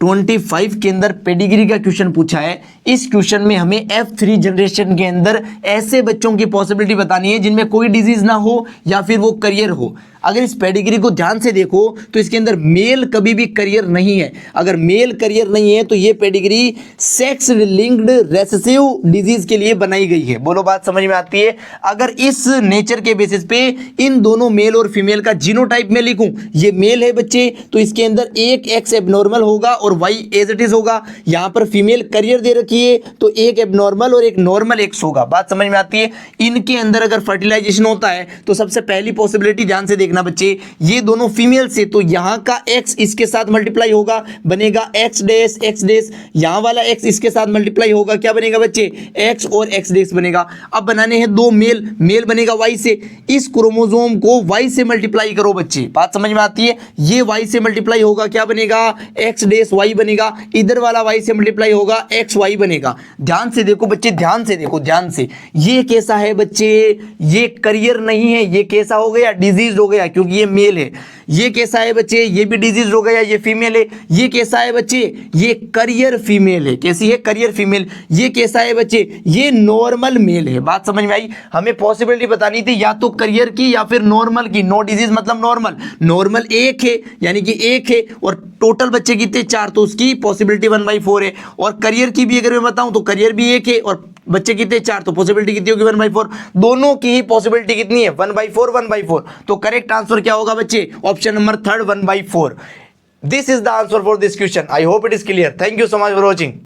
25 के अंदर पेडिग्री का क्वेश्चन पूछा है। इस क्वेश्चन में हमें F3 जनरेशन के अंदर ऐसे बच्चों की पॉसिबिलिटी बतानी है जिनमें कोई डिजीज ना हो या फिर वो करियर हो। अगर इस पेडिग्री को ध्यान से देखो तो इसके अंदर मेल कभी भी करियर नहीं है। अगर मेल करियर नहीं है तो ये pedigree sex linked recessive disease के लिए बनाई गई है। बोलो बात समझ में आती है। अगर इस नेचर के बेसिस पे इन दोनों मेल और फीमेल का जीनोटाइप में लिखूं, ये मेल है बच्चे तो इसके अंदर एक एक्स एबनॉर्मल होगा और वाई एज इट इज होगा। यहां पर फीमेल करियर दे रखी है तो एक एबनॉर्मल और एक नॉर्मल एक्स होगा। बात समझ में आती है। इनके अंदर अगर फर्टिलाइजेशन होता है तो सबसे पहली पॉसिबिलिटी ध्यान से देखना बच्चे, ये दोनों फीमेल से तो यहां का एक्स इसके साथ मल्टीप्लाई होगा, बनेगा एक्स डैश। यहां वाला एक्स इसके साथ मल्टीप्लाई होगा, क्या बनेगा बच्चे, एक्स और एक्स डैश बनेगा। अब बनाने हैं दो मेल, मेल बनेगा वाई से। इस क्रोमोसोम को वाई से मल्टीप्लाई करो बच्चे, बात समझ में आती है। ये वाई से मल्टीप्लाई होगा, क्या बनेगा, एक्स डैश वाई बनेगा। इधर वाला वाई से मल्टीप्लाई होगा, एक्स वाई बनेगा। ध्यान से देखो बच्चे, ध्यान से देखो, ध्यान से। ये कैसा है बच्चे, ये करियर नहीं है। ये कैसा हो गया, डिजीज हो गया क्योंकि ये मेल है। ये कैसा है बच्चे, ये भी डिजीज हो गया, ये फीमेल है। ये कैसा है बच्चे, ये करियर फीमेल है। कैसी है, करियर फीमेल। ये कैसा है बच्चे, ये नॉर्मल मेल है। बात समझ में आई। हमें पॉसिबिलिटी बतानी थी या तो करियर की या फिर नॉर्मल की। नो डिजीज मतलब नॉर्मल। नॉर्मल एक है यानी कि एक है और टोटल बच्चे कितने, 4, तो उसकी पॉसिबिलिटी 1/4 है। और करियर की भी अगर मैं बताऊं तो करियर भी एक है और बच्चे कितने, 4, तो पॉसिबिलिटी कितनी होगी, 1/4। दोनों की ही पॉसिबिलिटी कितनी है, 1/4। तो करेक्ट आंसर क्या होगा बच्चे, option number 3 1/4। This is the answer for this question. I hope it is clear. Thank you so much for watching.